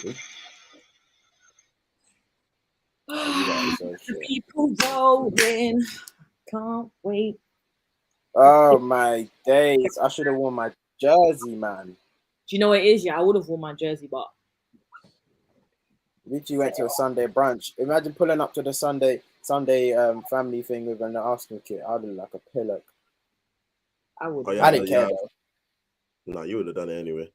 The people rolling. Can't wait. Oh my days! I should have worn my jersey, man. Do you know what it is? Yeah, I would have worn my jersey, but Literally went to a Sunday brunch. Imagine pulling up to the Sunday family thing with an Arsenal kit. I'd look like a pillock. I would. Oh, yeah, I didn't care though. No, you would have done it anyway.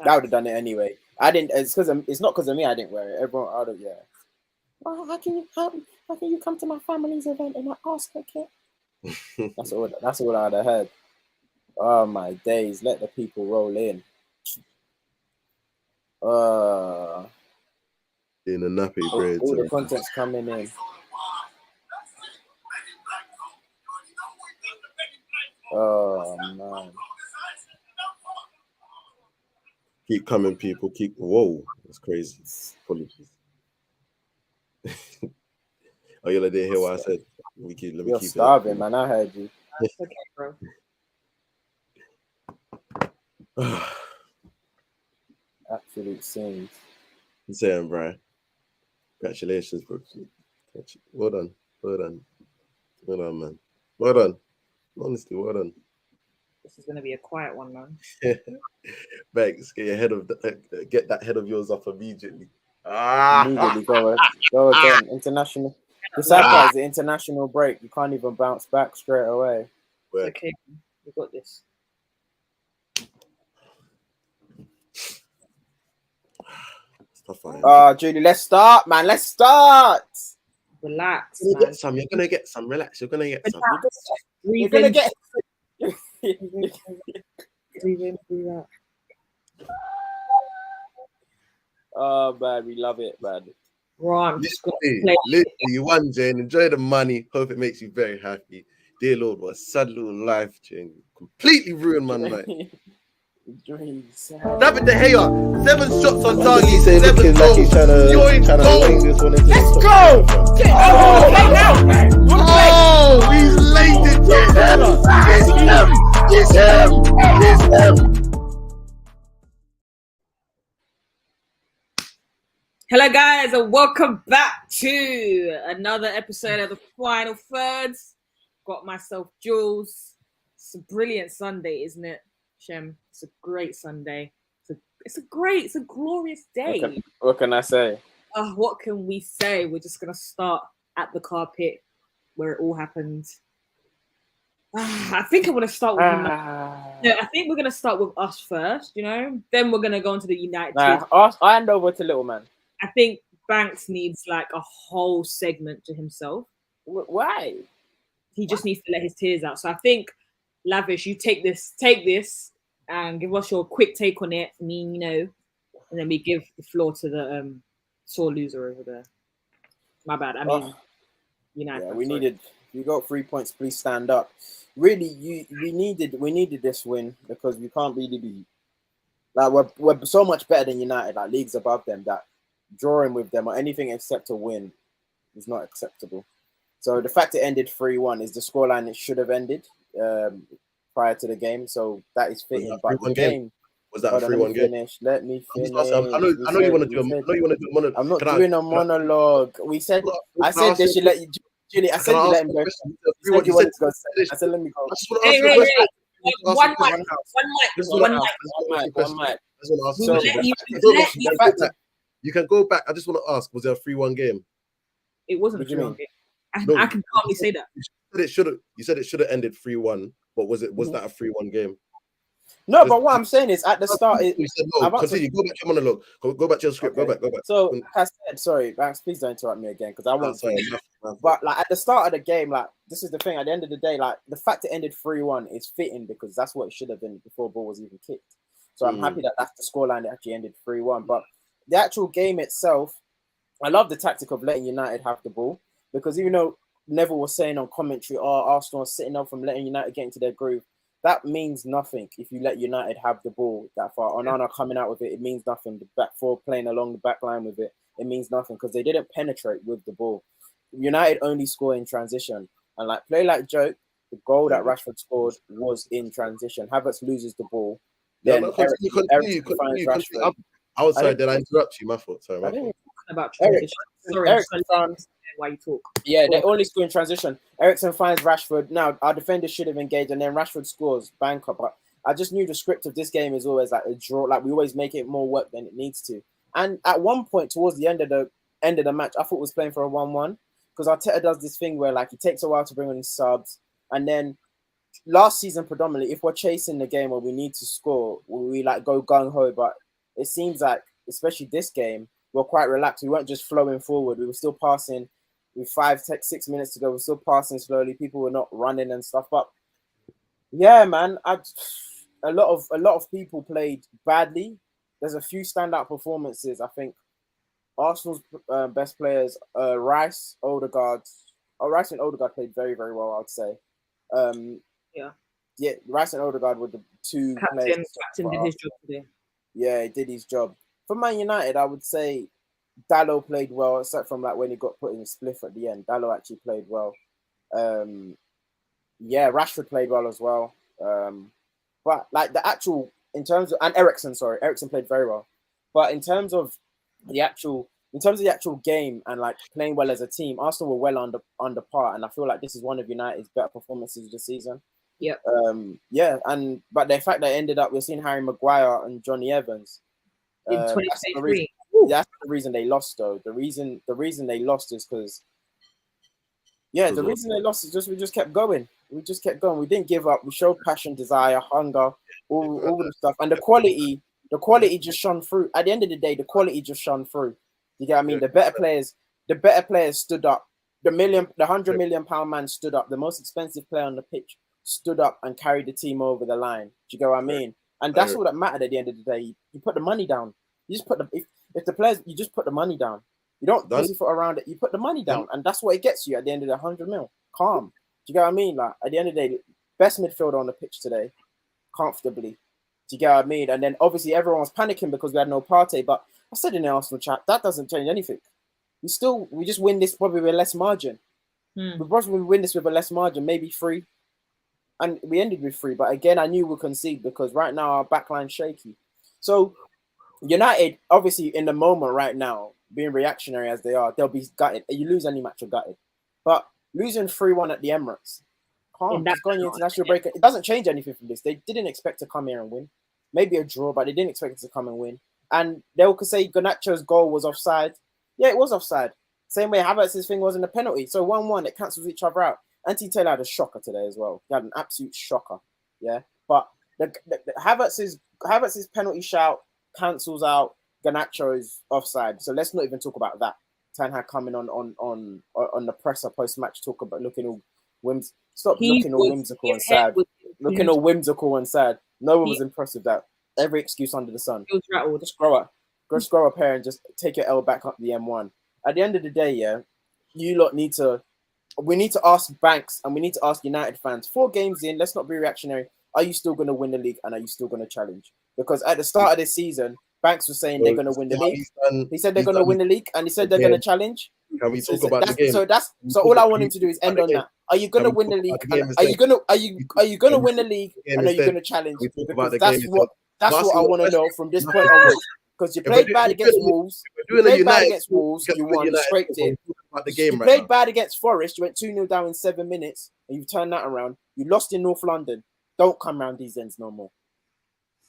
I would have done it anyway. I didn't. It's not because of me. I didn't wear it. Everyone out of Oh, how can you come to my family's event in an Arsenal kit? That's all I'd have heard. Oh my days! Let the people roll in. In a nappy bread. All the content's coming in. Oh man! Keep coming, people. Keep. Whoa, that's crazy. Apologies. Oh, you didn't hear what I said. You're starving, man. I heard you. Okay, bro. Absolute scenes. I'm saying, bro. Congratulations, bro. Well done, man. Well done. Honestly, well done. This is gonna be a quiet one, man. Banks, get that head of yours off immediately. Immediately go again. International. The sad part is the international break. You can't even bounce back straight away. It's okay, we got this. Julie, let's start, man. Let's start. Relax. You're gonna get some. Relax. You're gonna get some. You're gonna get. Breathe in, breathe out. Oh man, we love it, man. Right, I'm just gonna play. You won, Jane. Enjoy the money. Hope it makes you very happy. Dear Lord, what a sad little life, Jane. Completely ruined my night. David De Gea, 7 shots on target. 7 goals. Let's go! Oh, he's late it. It's him. Hello, guys, and welcome back to another episode of the Final Thirds. Got myself Jules. It's a brilliant Sunday, isn't it, Shem? It's a great Sunday. It's a glorious day. What can I say? What can we say? We're just gonna start at the carpet where it all happened. I think I want to start with. I think we're gonna start with us first. Then we're gonna go into the United. I hand over to Little Man. I think Banks needs like a whole segment to himself. Why? He just needs to let his tears out. So I think, Lavish, you take this, and give us your quick take on it. And then we give the floor to the sore loser over there. My bad. I mean, United. Yeah, we needed. You got 3 points. Please stand up. Really, we needed this win because we can't really be like we're so much better than United. Like leagues above them. That drawing with them or anything except a win is not acceptable. So the fact it ended 3-1 is the scoreline it should have ended prior to the game. So that is fitting. But the game was that a 3-1 game? Let me finish. I know you want to do a monologue. I'm not doing a monologue. I said they should let you. Julie, I said you let him go. You wanted to go. I said let me go. Hey. One mic. You can go back. I just want to ask: was there a 3-1 game? It wasn't a 3-1 game. I can calmly say that. You said it should have ended 3-1, but was that a 3-1 game? No, but what I'm saying is at the start. You said no. Continue. Go back to your monologue. Go back to your script. Okay. Go back. So, I said, sorry, Banks, please don't interrupt me again because I won't. But like at the start of the game, like this is the thing. At the end of the day, like the fact it ended 3-1 is fitting because that's what it should have been before the ball was even kicked. So I'm happy that that's the scoreline that actually ended 3-1. But the actual game itself, I love the tactic of letting United have the ball because even though Neville was saying on commentary, Arsenal are sitting up from letting United get into their groove. That means nothing if you let United have the ball that far. Onana coming out with it, it means nothing. The back four playing along the back line with it, it means nothing because they didn't penetrate with the ball. United only score in transition. And like play like joke, the goal that Rashford scored was in transition. Havertz loses the ball. Then continue. I was sorry. Did I interrupt you? My fault. Sorry, my fault. About transition. Sorry, Eriksen finds why you talk. Yeah, they only score in transition. Eriksen finds Rashford. Now our defenders should have engaged, and then Rashford scores banker. But I just knew the script of this game is always like a draw. Like we always make it more work than it needs to. And at one point towards the end of the match, I thought we was playing for a 1-1 because Arteta does this thing where like it takes a while to bring on his subs, and then last season predominantly, if we're chasing the game or we need to score, we like go gung ho. But it seems like, especially this game, we're quite relaxed. We weren't just flowing forward. We were still passing. With 6 minutes to go, we're still passing slowly. People were not running and stuff. But yeah, man, a lot of people played badly. There's a few standout performances. I think Arsenal's best players, Rice, Odegaard. Rice and Odegaard played very, very well, I would say. Yeah, Rice and Odegaard were the two players. Captain did his job today. Yeah, he did his job. For Man United, I would say Dalot played well, except from like when he got put in a spliff at the end. Dalot actually played well. Yeah, Rashford played well as well. But like the actual, in terms of, and Eriksen played very well. But in terms of the actual game and like playing well as a team, Arsenal were well under par, and I feel like this is one of United's better performances of the season. Yeah. But the fact that ended up, we're seeing Harry Maguire and Johnny Evans. In 2023. That's the reason they lost, though. The reason they lost is because, the reason they lost is just we just kept going. We just kept going. We didn't give up. We showed passion, desire, hunger, all the stuff, and the quality just shone through. At the end of the day, the quality just shone through. You get what I mean? The better players stood up. The £100 million man stood up. The most expensive player on the pitch stood up and carried the team over the line. Do you get what I mean? And that's all that mattered at the end of the day. You put the money down. You just put if the players, you just put the money down. You don't pussyfoot around it. You put the money down, and that's what it gets you at the end of the 100 mil. Calm. Do you get what I mean? Like at the end of the day, best midfielder on the pitch today, comfortably. Do you get what I mean? And then obviously everyone was panicking because we had no Partey. But I said in the Arsenal chat, that doesn't change anything. We just win this probably with less margin. We probably win this with a less margin, maybe 3. And we ended with 3. But again, I knew we'd concede because right now our backline's shaky. So United, obviously, in the moment right now, being reactionary as they are, they'll be gutted. You lose any match, you're gutted. But losing 3-1 at the Emirates, just going to international break, it doesn't change anything from this. They didn't expect to come here and win. Maybe a draw, but they didn't expect to come and win. And they could say Garnacho's goal was offside. Yeah, it was offside. Same way Havertz's thing wasn't a penalty. So 1-1, it cancels each other out. Anthony Taylor had a shocker today as well. He had an absolute shocker. Yeah. But the Havertz's penalty shout cancels out Garnacho's offside. So let's not even talk about that. Ten Hag coming on the presser post-match talk about looking all whimsical. Stop looking all whimsical and sad. Looking all whimsical and sad. No one was impressed with that. Every excuse under the sun. Just grow up. Just grow up here and just take your L back up the M1. At the end of the day, we need to ask Banks and we need to ask United fans, 4 games in, let's not be reactionary. Are you still going to win the league and are you still going to challenge? Because at the start of this season, Banks was saying they're going to win the league. He said they're going to win the league and he said they're going to challenge. Can we talk about the game? So all I want him to do is end on that. Are you going to win the league? Are you going to win the league and are you going to challenge? Because that's what I want to know from this point onwards. Because you played bad against Wolves. You won. You scraped it. You played bad against Forest. You went 2-0 down in 7 minutes and you've turned that around. You lost in North London. Don't come round these ends no more.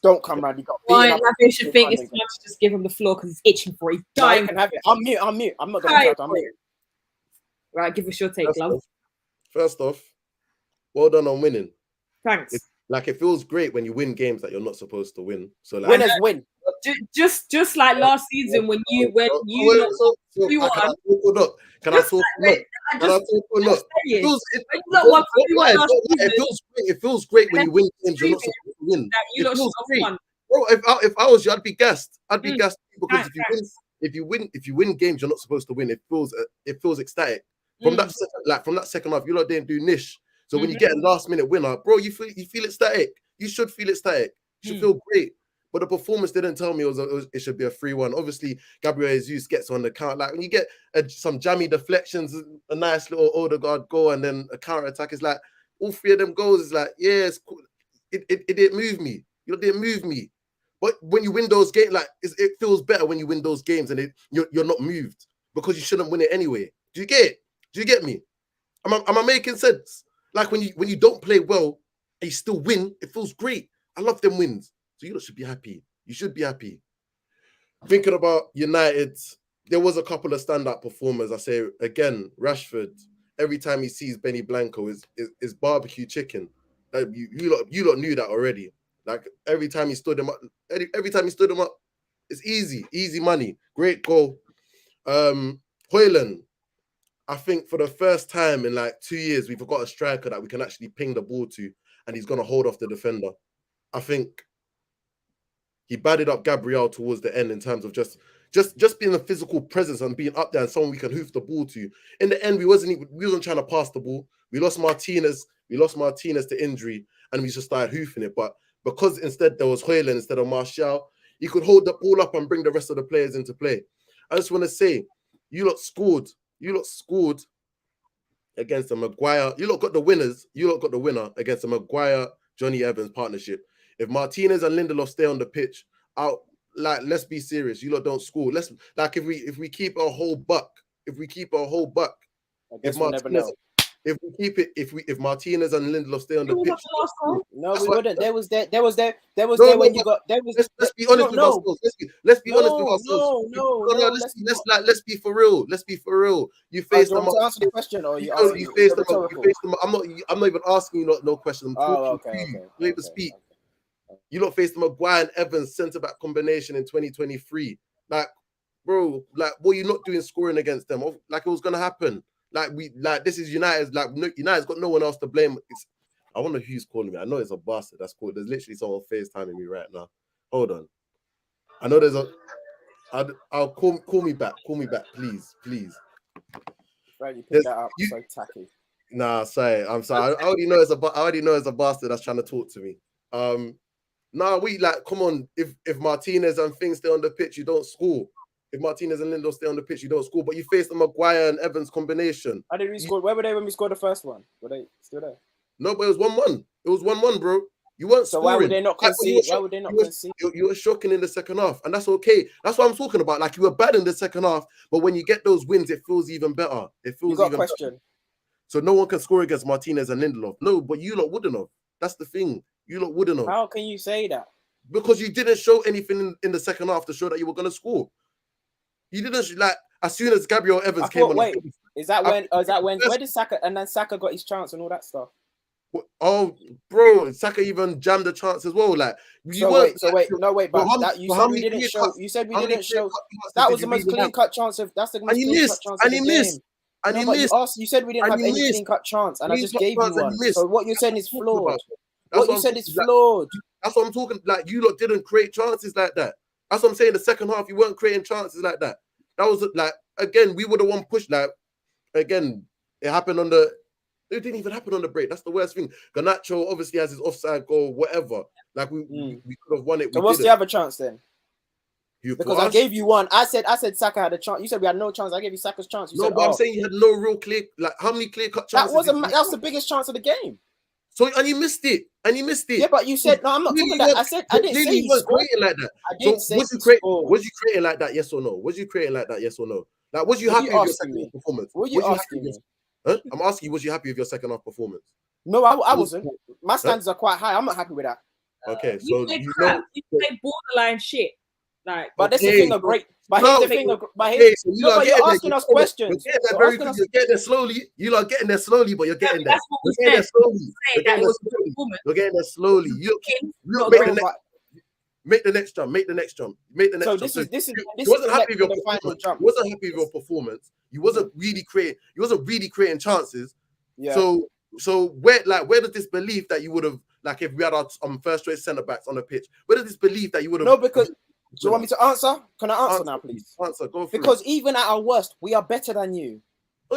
Don't come round. You got I should think it's time to just give him the floor because he's itching for it. He's dying. Can have it. I'm mute. I'm not going to talk. I'm mute. Right, give us your take, love. First off, well done on winning. Thanks. It feels great when you win games that you're not supposed to win. So like, winners win. Just like last season when you won. Can I talk or not? It feels great when you win games you're not supposed to win. It feels great. Bro, if I was you, I'd be gassed. Because if you win games you're not supposed to win, it feels ecstatic. From that second half, you lot didn't do niche. So when you get a last minute winner, bro, you feel ecstatic. You should feel ecstatic. You should feel great. But the performance didn't tell me it should be a 3-1. Obviously, Gabriel Jesus gets on the count. Like when you get some jammy deflections, a nice little Odegaard goal, and then a counter attack, is like all 3 of them goals is like, yeah, it's cool. It didn't move me. You didn't move me. But when you win those games, like it feels better when you win those games and you're not moved because you shouldn't win it anyway. Do you get it? Do you get me? Am I making sense? Like when you don't play well and you still win, it feels great. I love them wins. So you should be happy. You should be happy. Thinking about United, there was a couple of standout performers. I say again, Rashford. Every time he sees Benny Blanco, is barbecue chicken. Like you lot knew that already. Like every time he stood him up, it's easy money. Great goal. Højlund, I think for the first time in like 2 years, we've got a striker that we can actually ping the ball to, and he's gonna hold off the defender. I think he batted up Gabriel towards the end in terms of just being a physical presence and being up there and someone we can hoof the ball to. In the end, we wasn't trying to pass the ball. We lost Martinez to injury, and we just started hoofing it. But because instead there was Højlund instead of Martial, he could hold the ball up and bring the rest of the players into play. I just want to say, you lot scored against the Maguire. You lot got the winners. You lot got the winner against the Maguire Johnny Evans partnership. If Martinez and Lindelof stay on the pitch, let's be serious. You lot don't score. If we keep a whole buck, if Martinez and Lindelof stay on the pitch, no, we wouldn't. There was there when you got. Let's be honest with ourselves. Let's be honest with ourselves. Let's be for real. Let's be for real. You faced them. To answer the question, or you faced them. I'm not even asking you no question. I'm talking to you. You able to speak. You lot faced the Maguire and Evans centre-back combination in 2023. Like, bro, like, what are you not doing scoring against them? Like, it was going to happen. This is United. Like, United's got no one else to blame. I wonder who's calling me. I know it's a bastard that's called. There's literally someone FaceTiming me right now. Hold on. I know there's I'll call me back. Call me back, please. Right, you picked that up. So tacky. Nah, sorry. I'm sorry. I already know it's a bastard that's trying to talk to me. Come on. If Martinez and things stay on the pitch, you don't score. If Martinez and Lindelof stay on the pitch, you don't score. But you face the Maguire and Evans combination. How did we score? Where were they when we scored the first one? Were they still there? No, but it was 1-1. It was 1-1, bro. You weren't so scoring. Why would they not concede? You were shocking in the second half, and that's okay. That's what I'm talking about. Like, you were bad in the second half, but when you get those wins, it feels even better. It feels even better. So no one can score against Martinez and Lindelof. No, but you lot wouldn't have. That's the thing. You lot wouldn't have. How can you say that? Because you didn't show anything in the second half to show that you were going to score. You didn't, as soon as Gabriel Evans came on. Wait, is that when? Where did Saka, and then Saka got his chance and all that stuff? Oh, bro, Saka even jammed the chance as well. Like, but you said we didn't show. That was the most clean cut chance of. That's the most clean cut chance of the game. And he missed. You said we didn't have any clean cut chance, and I just gave you one. So what you're saying is flawed. What you said is flawed. That's what I'm talking. Like, you lot didn't create chances like that. That's what I'm saying. The second half, you weren't creating chances like that. That was like, again, we would have won push. Like, again, it happened on the. It didn't even happen on the break. That's the worst thing. Garnacho obviously has his offside goal, whatever. Like, we could have won it. So what's the other chance then? Because I gave you one. I said Saka had a chance. You said we had no chance. I gave you Saka's chance. I'm saying you had no real clear. Like, how many clear cut chances? That was the biggest chance of the game. So and you missed it. Yeah, but you said no. I'm not talking that. I didn't say you was creating like that. I didn't say was you creating like that? Yes or no? Was you creating like that? Yes or no? Like, was you happy with your second half performance? What are you asking me? Huh? I'm asking you, was you happy with your second half performance? No, I wasn't. My standards are quite high. I'm not happy with that. Okay, so you play borderline shit. Like, but that's the thing of great. But here's the thing. You're asking us questions. You're getting there slowly. You are getting there slowly, but you're getting there. You're getting there slowly. Make the next jump. Make the next jump. So this is. You wasn't happy with your final jump. You wasn't happy with your performance. You wasn't really creating chances. Yeah. So where does this belief that you would have, like, if we had our first choice centre backs on the pitch, where does this belief that you would have? No, because. Do you want me to answer? Can I answer now, please? Answer, go for it. Because even at our worst, we are better than you.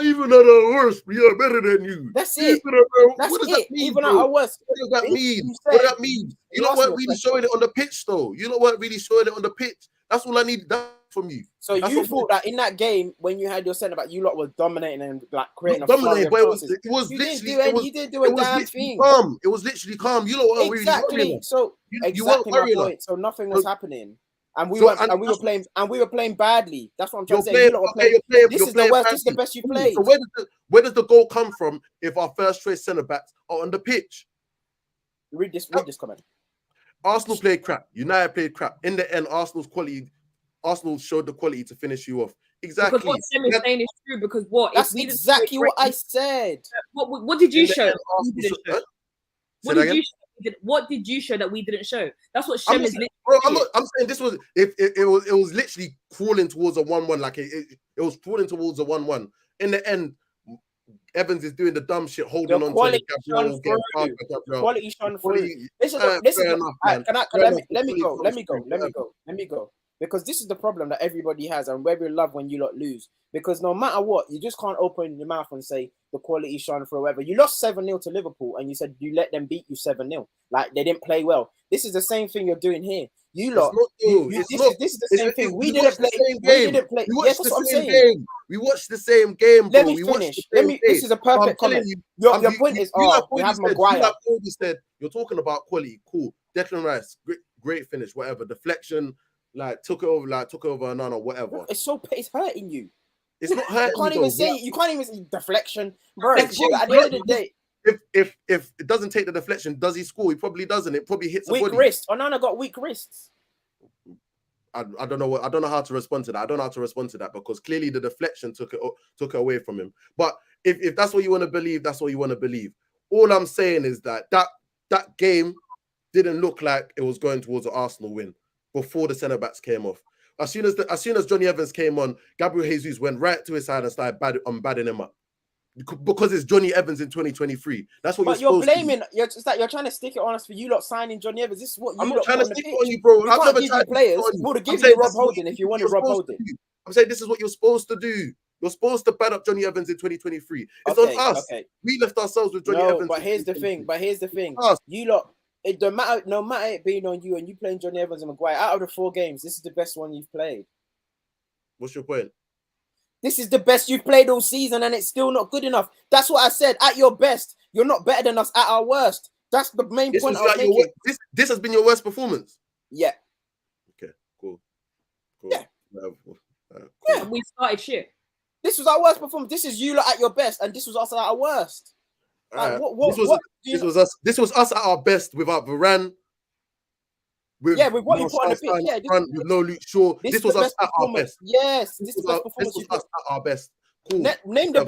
Even at our worst, we are better than you. That's it. What does that mean? Even at our worst. What does that mean? What does that mean? You lot weren't really showing it on the pitch, though. You lot weren't really showing it on the pitch. That's all I need. That's from you. So you thought that in that game when you had your centre back, you lot were dominating and like creating a dominating, but chances. it was You literally you didn't do a damn thing. Calm. It was literally calm. You lot weren't Exactly. Really So exactly my point. So nothing was happening. And we were playing badly. That's what I'm trying to say. This is the worst. This is the best you played. So where does the goal come from if our first choice centre backs are on the pitch? Read this comment. Arsenal played crap. United played crap. In the end, Arsenal showed the quality to finish you off. Exactly. Because what Shem is saying is true. Because what? That's exactly what I said. What did you show? What did you show that we didn't show? That's what Shem is. I'm saying this was it was literally crawling towards a 1-1. Like it was crawling towards a 1-1. In the end, Evans is doing the dumb shit, holding on to the quality shone through. Let me go. Because this is the problem that everybody has, and where we love when you lot lose. Because no matter what, you just can't open your mouth and say the quality shone through. Whatever. You lost 7-0 to Liverpool, and you said you let them beat you 7-0. Like they didn't play well. This is the same thing you're doing here. You lot. This is the same thing. We didn't play. Yes, that's what I'm saying. We watched the same game. Let me finish. This is a perfect comment. Your point is, we have Maguire. You're talking about quality. Cool. Declan Rice, great finish. Whatever. Deflection. Like took over Onana, whatever. It's hurting you. It's not hurting. You can't even say deflection, bro. At the end of the day, if it doesn't take the deflection, does he score? He probably doesn't. It probably hits weak wrist. Onana got weak wrists. I don't know how to respond to that. Because clearly the deflection took it away from him. But if that's what you want to believe, that's what you want to believe. All I'm saying is that game didn't look like it was going towards an Arsenal win before the centre backs came off. As soon as Johnny Evans came on, Gabriel Jesus went right to his side and started batting him up. Because it's Johnny Evans in 2023. That's what you're blaming. You're trying to stick it on us for you lot signing Johnny Evans. This is what I'm not trying to stick it on you, bro. I've never tried players. Would have given you Rob Holding if you wanted Rob Holding. I'm saying this is what you're supposed to do. You're supposed to bat up Johnny Evans in 2023. It's on us. Okay. We left ourselves with Johnny Evans. But here's the thing. You lot. No matter it being on you and you playing Johnny Evans and Maguire, out of the 4 games, this is the best one you've played. What's your point? This is the best you've played all season, and it's still not good enough. That's what I said. At your best, you're not better than us at our worst. That's the main point I was making. This has been your worst performance? Yeah. Okay, cool. Yeah. Cool. Yeah, we started shit. This was our worst performance. This is you lot at your best, and this was us at our worst. Like, This was us at our best without Varane. With what you put on the pitch. Yeah, with no Luke Shaw. This was us at our best. Yes, this was us at our best. Cool. Name the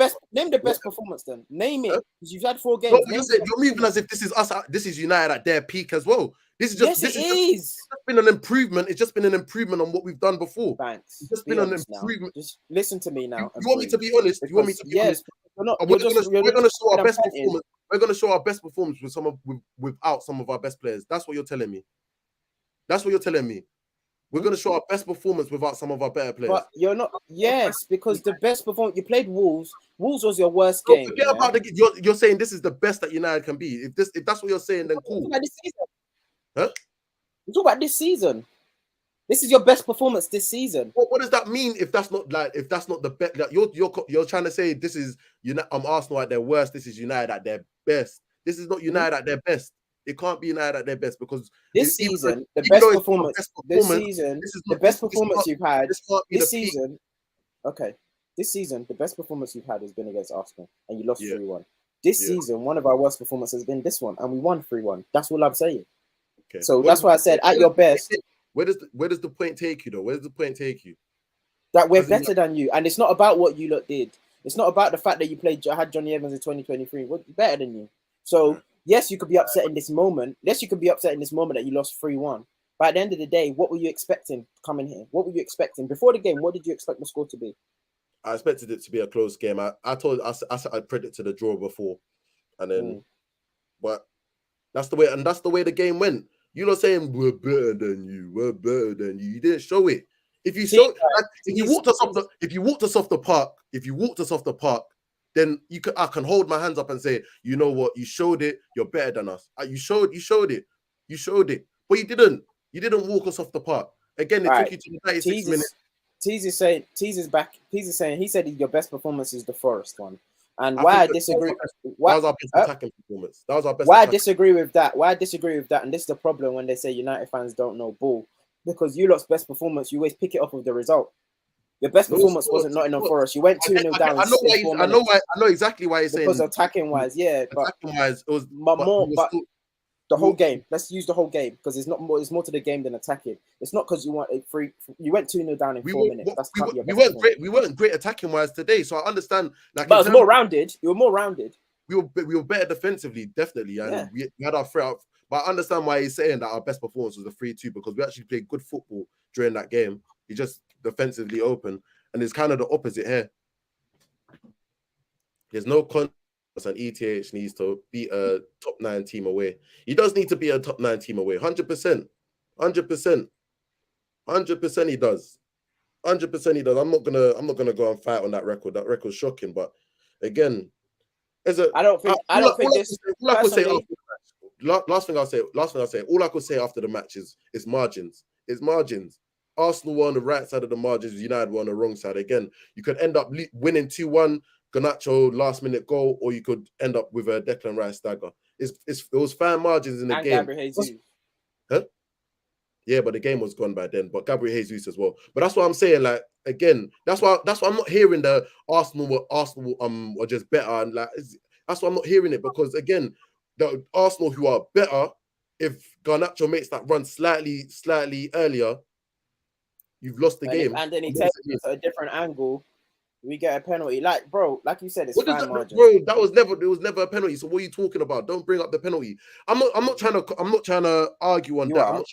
best performance then. Name it. Because you've had 4 games. No, you're moving as if this is us. This is United at their peak as well. This is just. Yes, it is. It's just been an improvement. It's just been an improvement on what we've done before. Thanks. It's just been an improvement. Just listen to me now. You want me to be honest? You want me to be honest? We're going to show our best performance. We're going to show our best performance without some of our best players. That's what you're telling me. We're going to show our best performance without some of our better players. But you're not. Yes, because the best performance you played Wolves. Wolves was your worst game. Forget about you're saying this is the best that United can be. If that's what you're saying, then cool. Huh? We're talking about this season. This is your best performance this season. What does that mean if that's not the best? Like you're trying to say this is Arsenal at their worst. This is United at their best. This is not United at their best. It can't be United at their best because this season, the best performance you've had this season. Okay, this season, the best performance you've had has been against Arsenal, and you lost 3-1. This season, one of our worst performances has been this one, and we won 3-1. That's all I'm saying. Okay. So that's why I said at your best. Where does the point take you though? Where does the point take you? That we're better than you, and it's not about what you lot did. It's not about the fact that you had Johnny Evans in 2023. We're better than you. So yes, you could be upset in this moment. Yes, you could be upset in this moment that you lost 3-1. But at the end of the day, what were you expecting coming here? What were you expecting before the game? What did you expect the score to be? I expected it to be a close game. I predicted a draw before, and then, but that's the way the game went. You're not saying we're better than you. You didn't show it. If you walked us off the park, then I can hold my hands up and say, you know what, you showed it. You're better than us. You showed it. But you didn't. You didn't walk us off the park. Again, it took you to the 96 minutes. Tease is saying he said your best performance is the Forest one. And why I disagree. That was our best attacking performance. That was our best. Why I disagree with that. And this is the problem when they say United fans don't know ball. Because you lot's best performance, you always pick it off of the result. Your best performance wasn't Nottingham Forest. You went 2-0 down. I know exactly why you're saying. Because attacking wise, yeah. But attacking wise, it was the whole game. Let's use the whole game because it's not more. It's more to the game than attacking. It's not because you want a free. You went 2-0 down in 4 minutes. We weren't great attacking wise today, so I understand. Like, but it was more rounded. You were more rounded. We were better defensively, definitely, and we had our threat out. But I understand why he's saying that our best performance was a 3-2 because we actually played good football during that game. He just defensively open, and it's kind of the opposite here. There's no confidence, and ETH needs to beat a top 9 team away. He does need to be a top 9 team away, 100%, 100%, 100%. He does, 100%. He does. I'm not gonna go and fight on that record. That record's shocking, but again, last thing I'll say. All I could say after the match is margins. It's margins. Arsenal were on the right side of the margins. United were on the wrong side. Again, you could end up winning 2-1, Garnacho last minute goal, or you could end up with a Declan Rice stagger. It was fine margins in the game. Huh? Yeah, but the game was gone by then. But Gabriel Jesus as well. But that's what I'm saying. Like, again, that's why I'm not hearing the Arsenal were just better, and like that's why I'm not hearing it, because again, the Arsenal who are better, if Garnacho makes that run slightly earlier, you've lost the game. And then he takes it to a different angle. We get a penalty. Like, bro, like you said, it's fine margin. Bro, it was never a penalty. So what are you talking about? Don't bring up the penalty. I'm not trying to argue on that.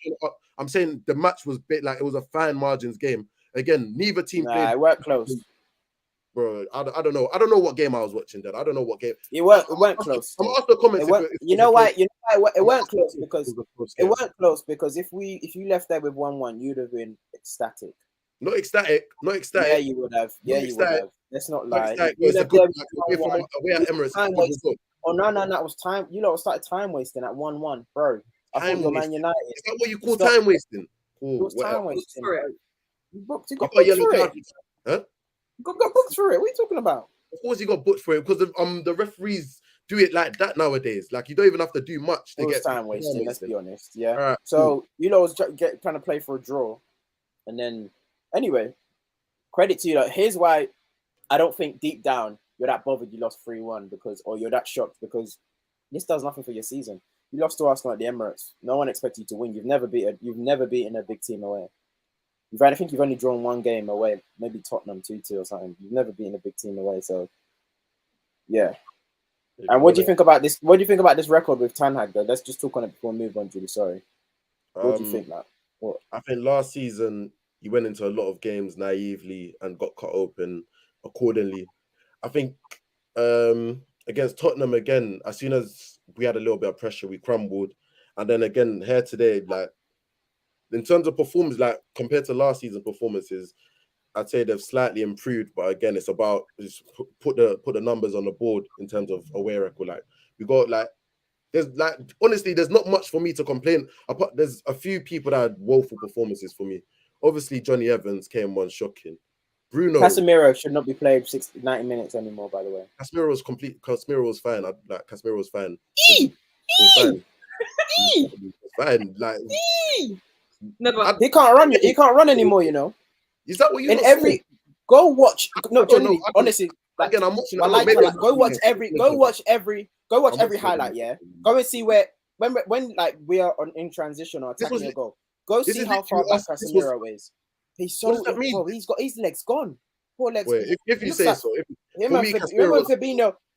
I'm saying the match was it was a fine margins game. Again, neither team played. It worked close. Bro, I don't know. I don't know what game I was watching then. I don't know what game. It weren't close. I'm after comments. You know why? It weren't close because if you left there with 1-1, you'd have been ecstatic. Not ecstatic. Yeah, you would have. Let's not lie. Emirates. Oh no, it was time. You lot started time wasting at 1-1, bro. I thought you were Man United. Is that what you call time wasting? It was time wasting. You got booked for it. Huh? Got booked for it. What are you talking about? Of course, you got booked for it because the referees do it like that nowadays. Like, you don't even have to do much to get time wasting. Let's be honest. Yeah. Right, so you lot was trying to play for a draw, and then anyway, credit to you. Like, here's why I don't think deep down you're that bothered you lost 3-1 or you're that shocked, because this does nothing for your season. You lost to Arsenal at the Emirates. No one expected you to win. You've never beaten a big team away. I think you've only drawn one game away, maybe Tottenham 2-2 or something. You've never beaten a big team away, so yeah. And what do you think about this? What do you think about this record with Ten Hag, though? Let's just talk on it before we move on, Julie. Sorry. What do you think, Matt? What? I think last season he went into a lot of games naively and got cut open accordingly. I think against Tottenham again, as soon as we had a little bit of pressure, we crumbled. And then again here today, like, in terms of performance, like compared to last season performances, I'd say they've slightly improved. But again, it's about just put the numbers on the board in terms of away record. Like, we got honestly, there's not much for me to complain. There's a few people that had woeful performances for me. Obviously, Johnny Evans came on shocking. Bruno Casemiro should not be played 90 minutes anymore, by the way. Casemiro was complete. Casemiro was fine. Casemiro was fine. Fine. Like, no, but he can't run. He can't run anymore. You know. Is that what you? Go watch. No, genuinely, honestly. Like, again, I'm watching. Go watch every highlight. Yeah. Go and see where when like we are in transition or attacking a goal. Go see how far back Casemiro is. He's so. What does that mean? Bro, he's got his legs gone. Poor legs. Wait, if you say so. Remember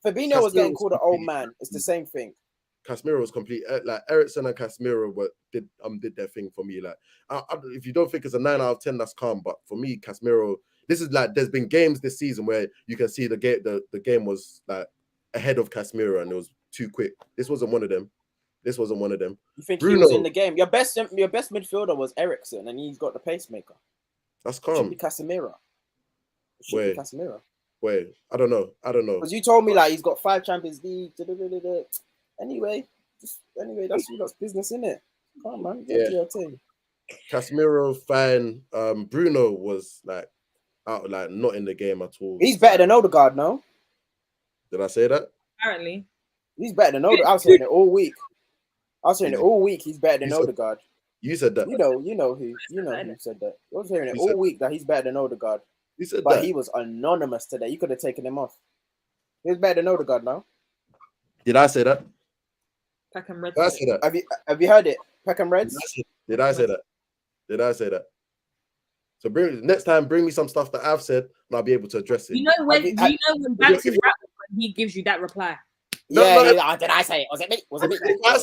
Fabinho was getting called an old man. It's the same thing. Casemiro was complete. Like, Eriksen and Casemiro did their thing for me. Like, if you don't think it's a 9 out of 10, that's calm. But for me, Casemiro, this is like, there's been games this season where you can see the game was like ahead of Casemiro and it was too quick. This wasn't one of them. You think Bruno, he was in the game? Your best midfielder was Eriksen, and he's got the pacemaker. That's calm. Should be Casemiro. Wait, I don't know. Because you told me like he's got 5 Champions League. Anyway, that's you lot's business, innit? Come on, man. Get your team. Casemiro fine. Bruno was like out, like not in the game at all. He's better than Odegaard, no? Did I say that? Apparently. He's better than Odegaard. I was saying it all week. He's better than Odegaard. You said that. You know who said that. I was hearing it all week that he's better than Odegaard. You said but that. He was anonymous today. You could have taken him off. He was better than Odegaard now. Did I say that? Peckham Reds. Did I say that? Have you heard it? Peckham Reds? Did I say that? Did I say that? So next time, bring me some stuff that I've said, and I'll be able to address it. You know when Banks is rapping, when he gives you that reply. Did I say it? Was it me? If I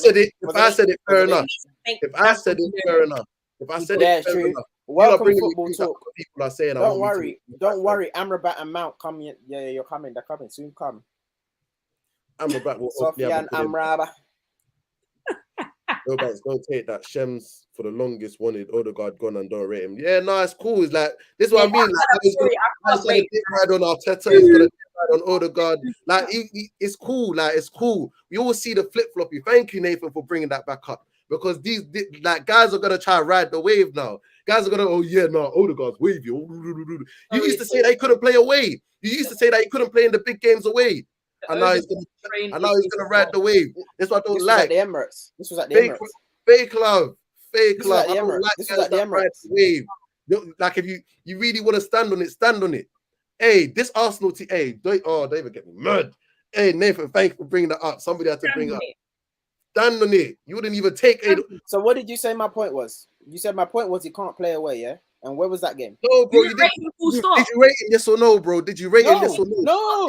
said it, fair enough. If I said it, fair enough. If I said it, fair enough. Welcome football talk. People are saying, don't worry. Amrabat and Mount coming. Yeah, you're coming. They're coming soon. Come. Amrabat will. Sofian Amrabat. No, guys, don't take that. Shems for the longest wanted Odegaard gone and don't rate him. Yeah, no, it's cool. It's like this is what I mean. Like, he's gonna ride on Arteta. He's gonna ride on Odegaard. Like, it's cool. Like, it's cool. We always see the flip floppy. Thank you, Nathan, for bringing that back up because these like guys are gonna try to ride the wave now. Guys are gonna, Odegaard's wavy. You used to say that he couldn't play away. You used to say that he couldn't play in the big games away. And now he's gonna ride the wave. That's what I don't like. This was at the Emirates. Fake love. I don't like this was at the Emirates. Wave. Like if you really want to stand on it, stand on it. Hey, this Arsenal team. Hey, don't even get me mad. Hey, Nathan, thank you for bringing that up. Somebody had to bring it up. Stand on it. You wouldn't even take it. So what did you say my point was? You said my point was he can't play away, yeah? And where was that game? No, bro. Did you rate it yes or no, bro? Did you rate it yes or no? No.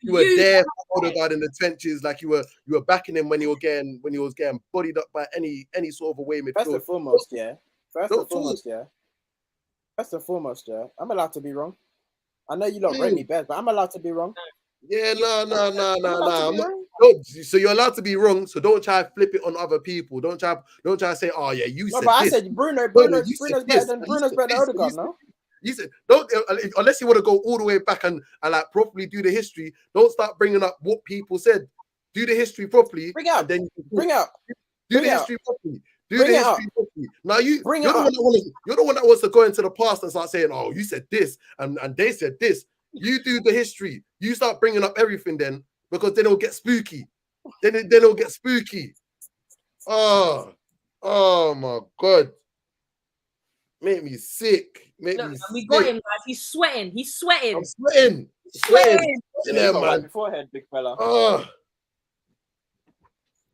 You were there for Odegaard in the trenches, like you were backing him when he was getting bodied up by any sort of away midfield. First and foremost, yeah. I'm allowed to be wrong. I know you don't rate me best, but I'm allowed to be wrong. Yeah, no. So you're allowed to be wrong. So don't try to flip it on other people. Don't try to say, "Oh yeah, you said." But this. I said Bruno's better than Odegaard, no? You said don't unless you want to go all the way back and like properly do the history. Don't start bringing up what people said. Do the history properly. Bring out. Do the history properly. Now you're the one that wants to go into the past and start saying, "Oh, you said this and they said this." You do the history. You start bringing up everything then, because then it'll get spooky. Then it'll get spooky. Oh my God. Make me sick. We got him, guys. He's sweating. I'm sweating. Yeah, man. Forehead, big fella. Oh.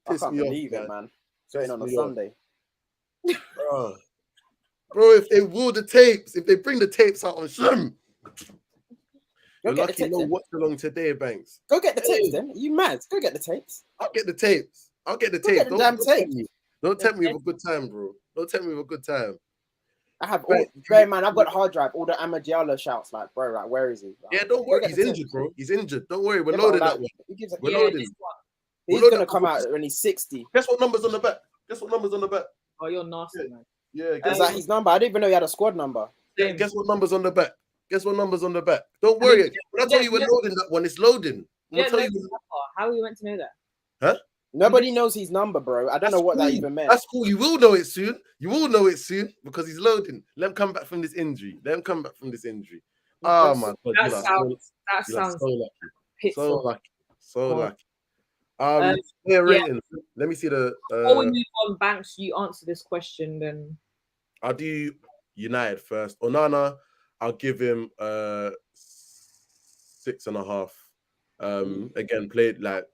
I can't believe it, man. Sweating on a Sunday. Bro, if they will the tapes, if they bring the tapes out on Shem. You're lucky you know what's along today, Banks. Go get the tapes then. Are you mad? Go get the tapes. I'll get the tapes. Don't tempt me with a good time, bro. Don't tempt me with a good time. I have I've got a hard drive, all the Amadiala shouts, like, bro, like, where is he? Like, yeah, don't worry, he's injured, bro. He's injured. Don't worry, we're loading that one. We're loading. He's gonna come out when he's 60. Guess what number's on the back? Oh, you're nasty, man. Yeah, is that his number? I didn't even know he had a squad number. Yeah, guess what number's on the back? Don't worry. When I tell you we're loading that one, it's loading. How are we meant to know that? Huh? Nobody knows his number, bro. I don't know what that even meant. That's cool. You will know it soon. Because he's loading. Let him come back from this injury. Oh my God. That sounds so lucky. Rating. Let me see the. Before we move on, Banks, you answer this question then. I'll do United first. Onana, I'll give him 6.5. Again, played like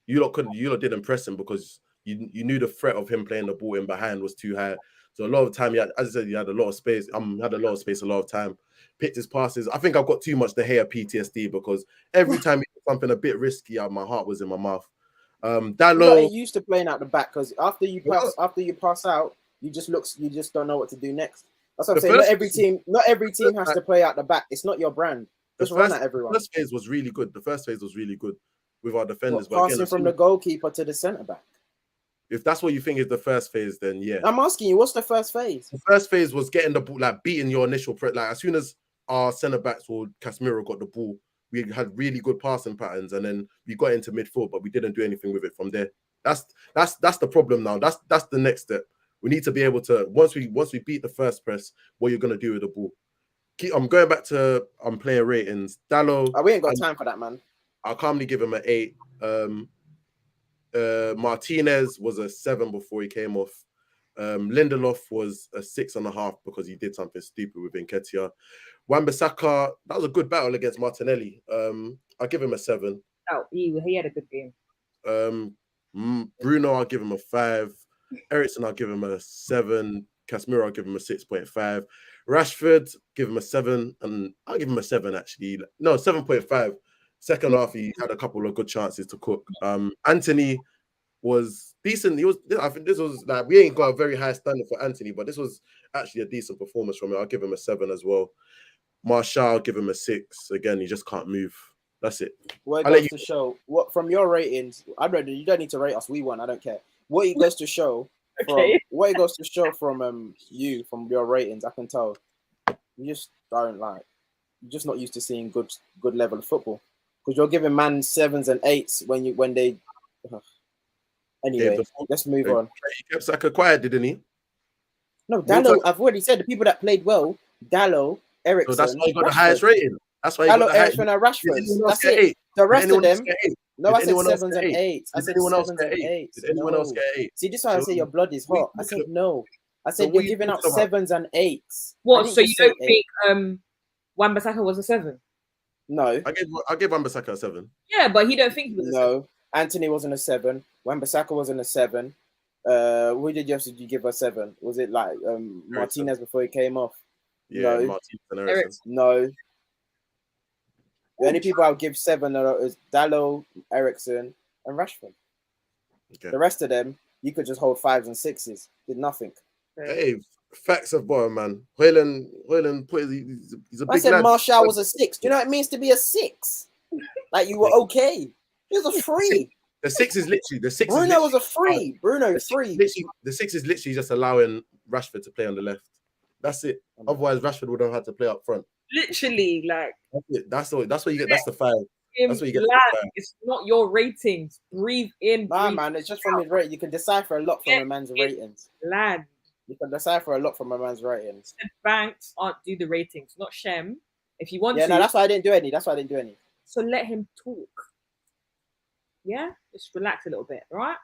you lot didn't impress him because you knew the threat of him playing the ball in behind was too high. So a lot of time, as I said, you had a lot of space. A lot of time. Picked his passes. I think I've got too much De Gea PTSD because every time he did something a bit risky, my heart was in my mouth. Dalot used to playing out the back because after you pass out, you just don't know what to do next. That's what I'm saying. Not every team has to play out the back. It's not your brand. Just run at everyone. The first phase was really good. With our defenders. Passing from the goalkeeper to the centre back. If that's what you think is the first phase, then yeah. I'm asking you, what's the first phase? The first phase was getting the ball, like beating your initial like as soon as our centre backs or Casemiro got the ball, we had really good passing patterns, and then we got into midfield, but we didn't do anything with it from there. That's the problem now. That's the next step. We need to be able to once we beat the first press, what you're gonna do with the ball. I'm going back to player ratings. Dallo, we ain't got time for that, man. I'll calmly give him an 8. Martinez was a 7 before he came off. Lindelof was a 6.5 because he did something stupid with Nketiah. Wan-Bissaka, that was a good battle against Martinelli. I'll give him a 7. Oh, he had a good game. Bruno, I'll give him a 5. Eriksen, I'll give him a 7. Casemiro, I'll give him a 6.5. Rashford, give him a 7, and I'll give him a 7 actually. No, 7.5. Second half, he had a couple of good chances to cook. Anthony was decent. I think this was like, we ain't got a very high standard for Anthony, but this was actually a decent performance from him. I'll give him a 7 as well. Martial, I'll give him a 6. Again, he just can't move. That's it. What it goes to show, what from your ratings, I'd rather you don't need to rate us. We won. I don't care. What it goes to show, what it goes to show from you from your ratings, I can tell you just don't like. You're just not used to seeing good level of football because you're giving man 7s and 8s when they. Anyway, let's move on. He kept Saka quiet, didn't he? No, Dallo. I've already said the people that played well. Dallo, Eriksen. So that's why he got the highest rating. That's why he got the highest. Eriksen and Rashford. That's it. The rest of them. No, I said 7s and 8s. I said 7s and 8s. Did anyone else get 8? See, this is why I say your blood is hot. I said no. I said you're giving out 7s and 8s. What? So you don't think Wan-Bissaka was a 7? No. I gave Wan-Bissaka a 7. Yeah, but he don't think he was a 7. No. Anthony wasn't a 7. Wan-Bissaka wasn't a 7. Who did you give a 7? Was it like Martinez before he came off? Yeah, no. Martinez and Eriksen. No. The only people I would give 7 is Dallo, Eriksen, and Rashford. Okay. The rest of them, you could just hold 5s and 6s. Did nothing. Hey, facts of bottom, man. Hoyland he's a big lad. I said Martial was a 6. Do you know what it means to be a 6? Like you were okay. He was a 3. The 6 is literally the 6. Bruno was a 3. Bruno 3. The 6 is literally just allowing Rashford to play on the left. That's it. Otherwise, Rashford would have had to play up front. Literally, like that's what you get. That's the 5. That's what you get. It's not your ratings. Breathe in. Nah, man, it's just from his rating. You can decipher a lot from a man's ratings. Lad. You can decipher a lot from a man's ratings. Banks aren't do the ratings, not Shem. If you want to. Yeah, no, that's why I didn't do any. So let him talk. Yeah? Just relax a little bit, all right?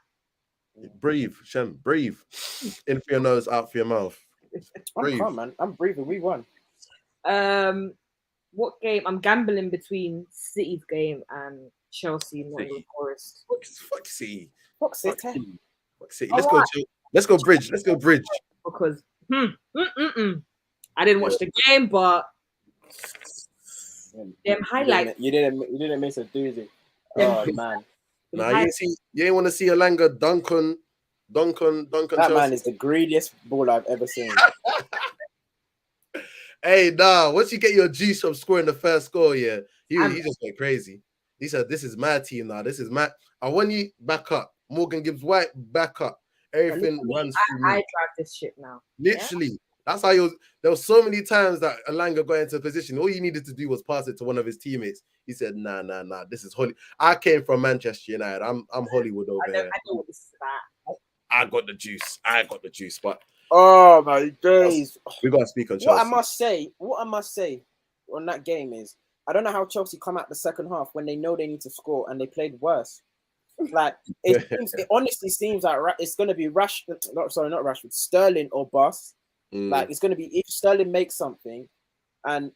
Breathe, Shem, breathe. In for your nose, out for your mouth. I'm calm, man. I'm breathing. We won. What game? I'm gambling between City's game and Chelsea, Nottingham Forest. Fuck City. Fuck City. Fuck City. Let's go bridge. Because I didn't watch the game, but them highlights. You didn't miss a doozy. Oh man. Nah, you didn't want to see Alanga Duncan. That Chelsea. Man is the greediest ball I've ever seen. Hey, once you get your juice from scoring the first goal, he just went crazy. He said, "This is my team now. This is my. I want you back up. Morgan Gibbs White back up. Everything runs through me. I drive this shit now. Literally, yeah? That's how there was so many times that Alanga got into a position. All you needed to do was pass it to one of his teammates. He said, "Nah. This is Holly. I came from Manchester United. I'm Hollywood over here. I know what this is about. I got the juice. But oh my days, we gotta speak on Chelsea. What I must say on that game is I don't know how Chelsea come out the second half when they know they need to score and they played worse. Like it honestly seems like it's gonna be not Rashford, Sterling or bust. Like it's gonna be if Sterling makes something or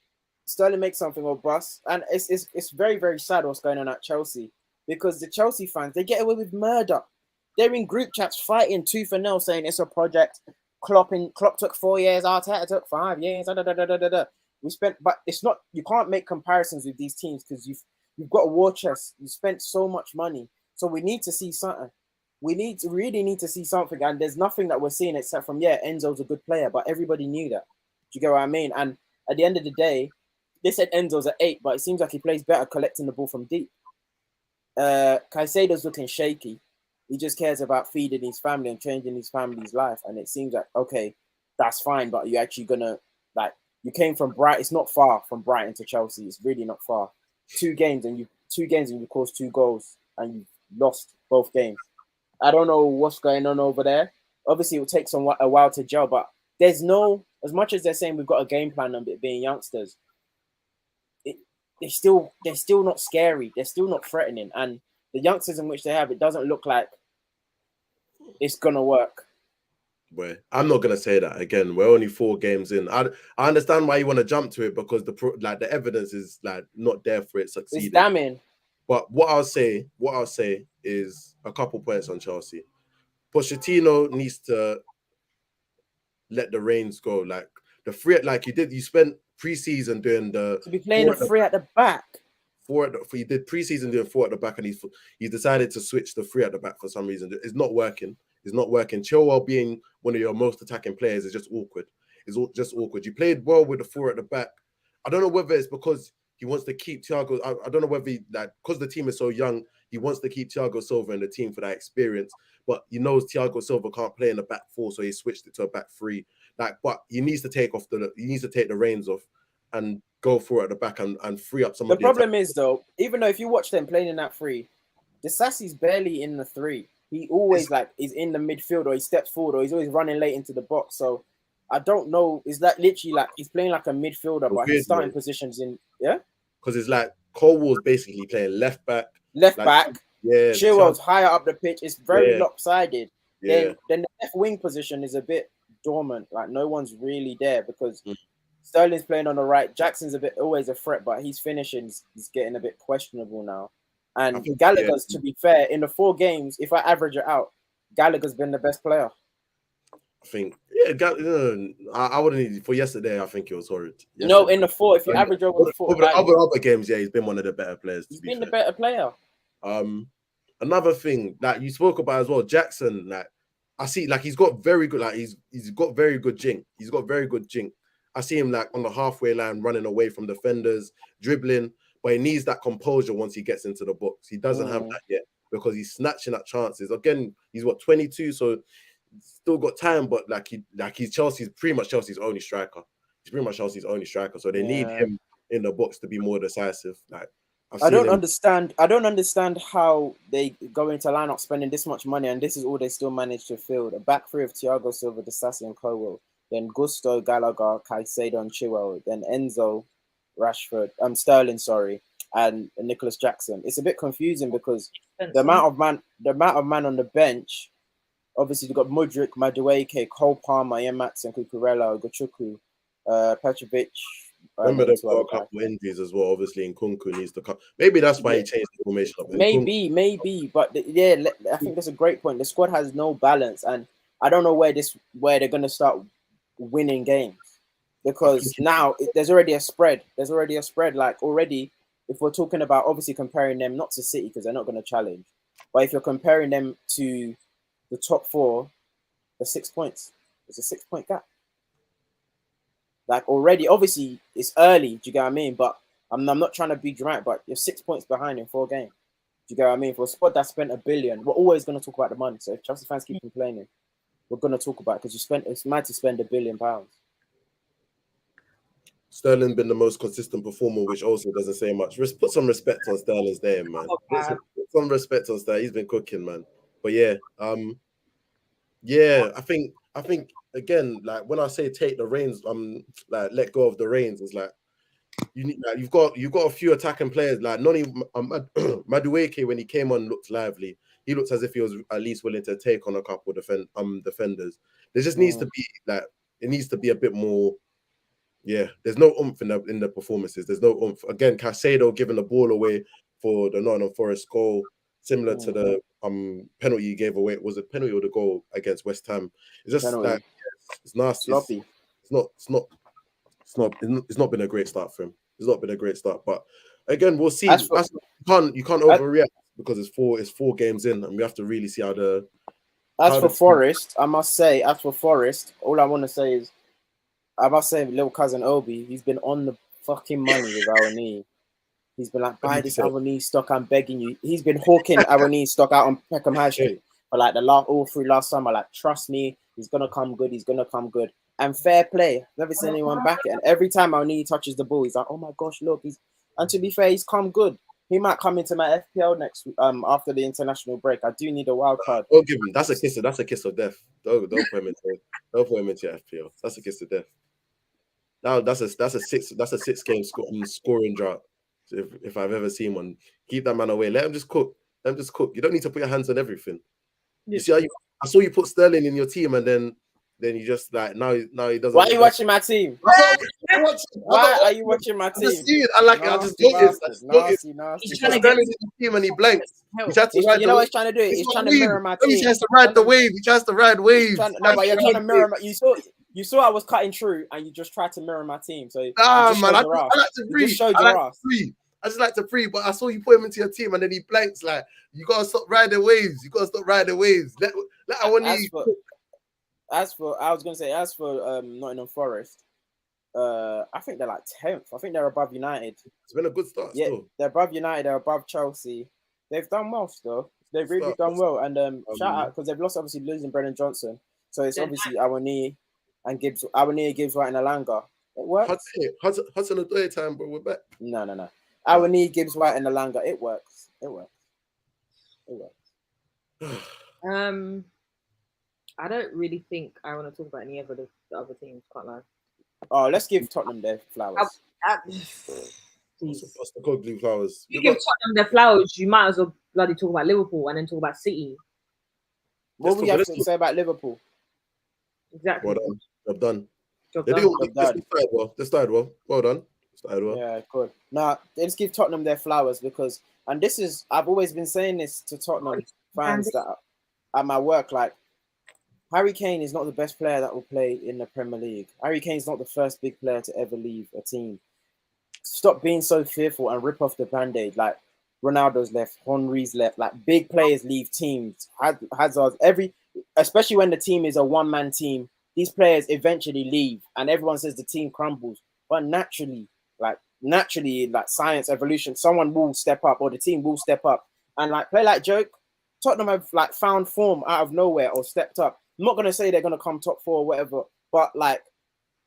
bust, and it's very very sad what's going on at Chelsea because the Chelsea fans they get away with murder. They're in group chats fighting tooth and nail, saying it's a project. Klopp took 4 years, Arteta took 5 years. But it's not. You can't make comparisons with these teams because you've got a war chest. You spent so much money, so we need to see something. We really need to see something, and there's nothing that we're seeing except from Enzo's a good player, but everybody knew that. Do you get what I mean? And at the end of the day, they said Enzo's an 8, but it seems like he plays better collecting the ball from deep. Caicedo's looking shaky. He just cares about feeding his family and changing his family's life. And it seems like, okay, that's fine. But you're actually going to, you came from Brighton. It's not far from Brighton to Chelsea. It's really not far. 2 games and you caused 2 goals and you lost both games. I don't know what's going on over there. Obviously, it will take a while to gel, but there's no, as much as they're saying we've got a game plan on it being youngsters, they're still not scary. They're still not threatening, and the youngsters in which they have, it doesn't look like it's gonna work. Boy, I'm not gonna say that again. We're only 4 games in. I understand why you want to jump to it because the evidence is like not there for it succeeding. It's damning. But what I'll say is a couple points on Chelsea. Pochettino needs to let the reins go. Like the free, like you spent preseason doing the to be playing the 3 at the back. He did preseason doing 4 at the back, and he's decided to switch the 3 at the back for some reason. It's not working. It's not working. Chilwell being one of your most attacking players is just awkward. It's just awkward. You played well with the 4 at the back. I don't know whether it's because he wants to keep Thiago. I don't know whether because the team is so young, he wants to keep Thiago Silva in the team for that experience. But he knows Thiago Silva can't play in the back 4, so he switched it to a back 3. But he needs to take the reins off and go for it at the back and free up some of the problem is though, even though if you watch them playing in that 3, Disasi's barely in the 3. He always is in the midfield, or he steps forward, or he's always running late into the box. So I don't know. It's like literally like he's playing like a midfielder, but his starting positions in because it's like Colwell's basically playing left back. Yeah, Chilwell's higher up the pitch. It's very lopsided. Yeah. Then the left wing position is a bit dormant. Like no one's really there because Sterling's playing on the right. Jackson's always a threat, but his finishing is getting a bit questionable now. And Gallagher's, to be fair, in the 4 games, if I average it out, Gallagher's been the best player. I think, I wouldn't for yesterday. I think it was horrid. Yesterday. No, in the 4, if you average over the 4, other games, he's been one of the better players. He's been the better player. Another thing that you spoke about as well, Jackson. Like I see, like he's got very good. Like he's got very good jink. He's got very good jink. I see him like on the halfway line, running away from defenders, dribbling. But he needs that composure once he gets into the box. He doesn't have that yet because he's snatching at chances. Again, he's 22, so still got time. But he's Chelsea's pretty much Chelsea's only striker. He's pretty much Chelsea's only striker. So they need him in the box to be more decisive. Like I don't understand how they go into lineup spending this much money and this is all they still manage to field. A back 3 of Thiago Silva, Disasi, and Colwell. Then Gusto, Gallagher, Caicedo, and Chilwell. Then Enzo, Rashford, Sterling, and Nicholas Jackson. It's a bit confusing because the amount of man on the bench. Obviously, you've got Mudryk, Madueke, Cole Palmer, Ian Matson, Cucurella, Gochuku, Petrovic. Remember, they've got a couple injuries as well. Obviously, Nkunku needs to come. Maybe that's why he changed the formation up. Maybe, but I think that's a great point. The squad has no balance, and I don't know where they're going to start winning games. Because now there's already a spread. Like already, if we're talking about obviously comparing them not to City because they're not going to challenge, but if you're comparing them to the top 4, the 6 points. There's a 6-point gap. Like already, obviously it's early. Do you get what I mean? But I'm not trying to be dramatic, but you're 6 points behind in 4 games. Do you get what I mean? For a squad that spent $1 billion, we're always going to talk about the money. So if Chelsea fans keep complaining, we're going to talk about it because it's mad to spend £1 billion. Sterling's been the most consistent performer, which also doesn't say much. Put some respect on Sterling's name, man. Put some respect on Sterling. He's been cooking, man. But I think again, like when I say take the reins, like let go of the reins. It's like you've got a few attacking players. Like Noni Madueke, when he came on, looked lively. He looks as if he was at least willing to take on a couple of defenders. There just needs to be it needs to be a bit more. Yeah, there's no oomph in the performances. There's no oomph. Again, Caicedo giving the ball away for the Nottingham Forest goal, similar to the penalty he gave away. Was it penalty or the goal against West Ham? It's just penalty. It's nasty. Sloppy. It's not been a great start for him. It's not been a great start. But again, we'll see. You can't overreact because it's 4 games in, and we have to really see how the. As for Forest, I must say, all I want to say is. I must say, little cousin Obi, he's been on the fucking money with Awani. He's been like, buy this Awani stock, I'm begging you. He's been hawking Awani stock out on Peckham High Street for like all through last summer. Like, trust me, he's gonna come good. And fair play. Never seen anyone back it. And every time Awani touches the ball, he's like, oh my gosh, look. And to be fair, he's come good. He might come into my FPL next after the international break. I do need a wild card. Don't give him. That's a kiss. That's a kiss of death. Don't put him into. Don't put him into your FPL. That's a kiss of death. Now that's a 6 game scoring drought. If I've ever seen one, keep that man away. Let him just cook. Let him just cook. You don't need to put your hands on everything. You see how I saw you put Sterling in your team, and then you just like now he doesn't. Why are you watching my team? Why are you watching my team? I like it. I just noticed. Nasty. He's trying to get into the team and he blanks. You know what he's trying to do? He's trying to mirror my team. He tries to ride the wave. He tries to ride waves. No, but you're trying to mirror. You saw I was cutting through, and you just tried to mirror my team. So I like to free. I just like to free, but I saw you put him into your team, and then he blanks. Like, you gotta stop riding waves. Let As for Nottingham Forest, I think they're like 10th. I think they're above United. It's been a good start. Yeah, still. They're above United. They're above Chelsea. They've done well still. They've really done well. And shout out because they've lost, obviously losing Brennan Johnson. So it's obviously Awani and Gibbs. Awani, Gibbs, White, and Alanga. It works. Hudson Odoi time, bro. We're back. No. Awani, Gibbs, White, and Alanga. It works. I don't really think I want to talk about any of the other teams. Can't lie. Oh, let's give Tottenham their flowers. Blue flowers. You give Tottenham their flowers, you might as well bloody talk about Liverpool and then talk about City. What we have to say about Liverpool? Exactly. Well done. Job done. They started well. Well done. Yeah, good. Now, let's give Tottenham their flowers because, and this is, I've always been saying this to Tottenham fans that at my work, like, Harry Kane is not the best player that will play in the Premier League. Harry Kane's not the first big player to ever leave a team. Stop being so fearful and rip off the Band-Aid. Like, Ronaldo's left, Henry's left. Like, big players leave teams. Hazard's especially when the team is a one-man team, these players eventually leave and everyone says the team crumbles. But naturally, like science, evolution, someone will step up or the team will step up. And like play like joke, Tottenham have like found form out of nowhere or stepped up. I'm not gonna say they're gonna come top 4 or whatever, but like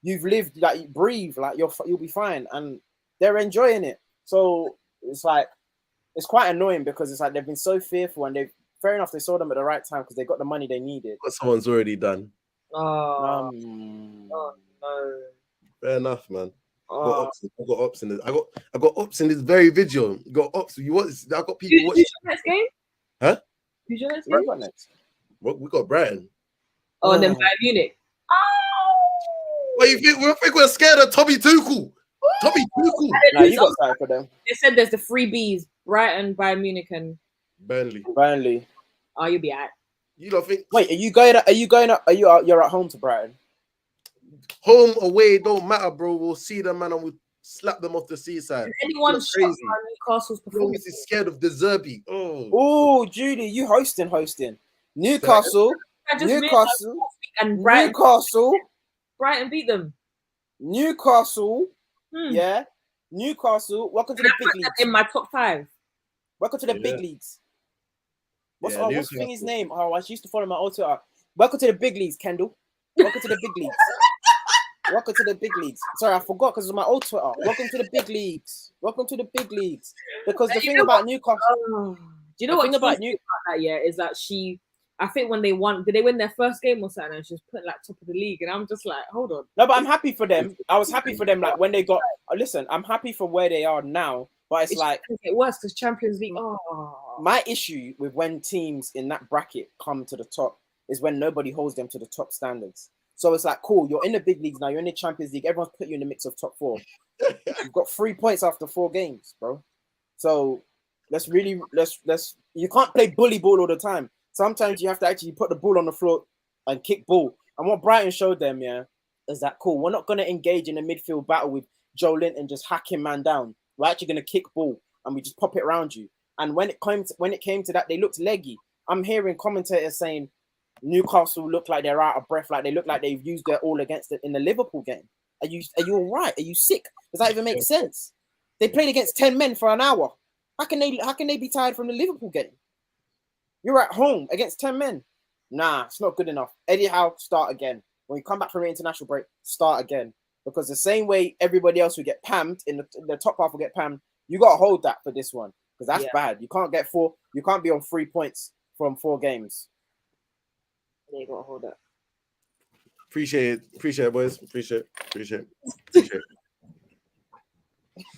you've lived, like you breathe, like you'll be fine, and they're enjoying it. So it's like it's quite annoying because it's like they've been so fearful, and fair enough they saw them at the right time because they got the money they needed. But someone's already done. Oh no! Fair enough, man. I got ops in this. I got ops in this very video. Got ops. I got people watching. Who's your next game? Huh? Who's your next game? What next? We got Brighton. Oh, and then Bayern Munich. What you think? We think we're scared of Tommy Tuchel. Tommy Tuchel. Nah, you got started for them. They said there's the 3 Bs: Brighton, Bayern Munich, and Burnley. Oh, you'll be out. You don't think? Wait, you're at home to Brighton? Home, away, don't matter, bro. We'll see them, man, and we'll slap them off the seaside. Is anyone shocked by Newcastle's performance? Is scared of De Zerbi. Oh, Judy, you hosting. Newcastle. And Brighton. Newcastle. Brighton beat them. Newcastle. Yeah. Newcastle. Welcome to the big leagues. In my top 5. Welcome to the big leagues. What's his name? Oh, I used to follow my old Twitter. Welcome to the big leagues, Kendall. Welcome to the big leagues. Welcome to the big leagues. Sorry, I forgot because of my old Twitter. Welcome to the big leagues. Welcome to the big leagues. Because the thing about Newcastle. Do you know what about that? Yeah, is that I think when they won, did they win their first game or something? And she was put like top of the league, and I'm just like, hold on. No, but I'm happy for them. I was happy for them. Like when they got. Listen, I'm happy for where they are now. But it's like it worse because Champions League. My issue with when teams in that bracket come to the top is when nobody holds them to the top standards. So it's like, cool, you're in the big leagues now, you're in the Champions League, everyone's put you in the mix of top 4. You've got 3 points after 4 games, bro. So let's you can't play bully ball all the time. Sometimes you have to actually put the ball on the floor and kick ball. And what Brighton showed them, is that cool. We're not going to engage in a midfield battle with Joe Linton just hacking man down. We're actually going to kick ball and we just pop it around you. And when it came to that, they looked leggy. I'm hearing commentators saying Newcastle look like they're out of breath, like they look like they've used their all against it in the Liverpool game. Are you all right? Are you sick? Does that even make sense? They played against 10 men for an hour. How can they be tired from the Liverpool game? You're at home against 10 men. Nah, it's not good enough. Eddie Howe, start again. When you come back from the international break, start again. Because the same way everybody else will get pammed in the top half will get pammed, you got to hold that for this one. because that's bad. You can't get 4. You can't be on 3 points from 4 games. Yeah, you gotta hold that. Appreciate it, boys. Appreciate it.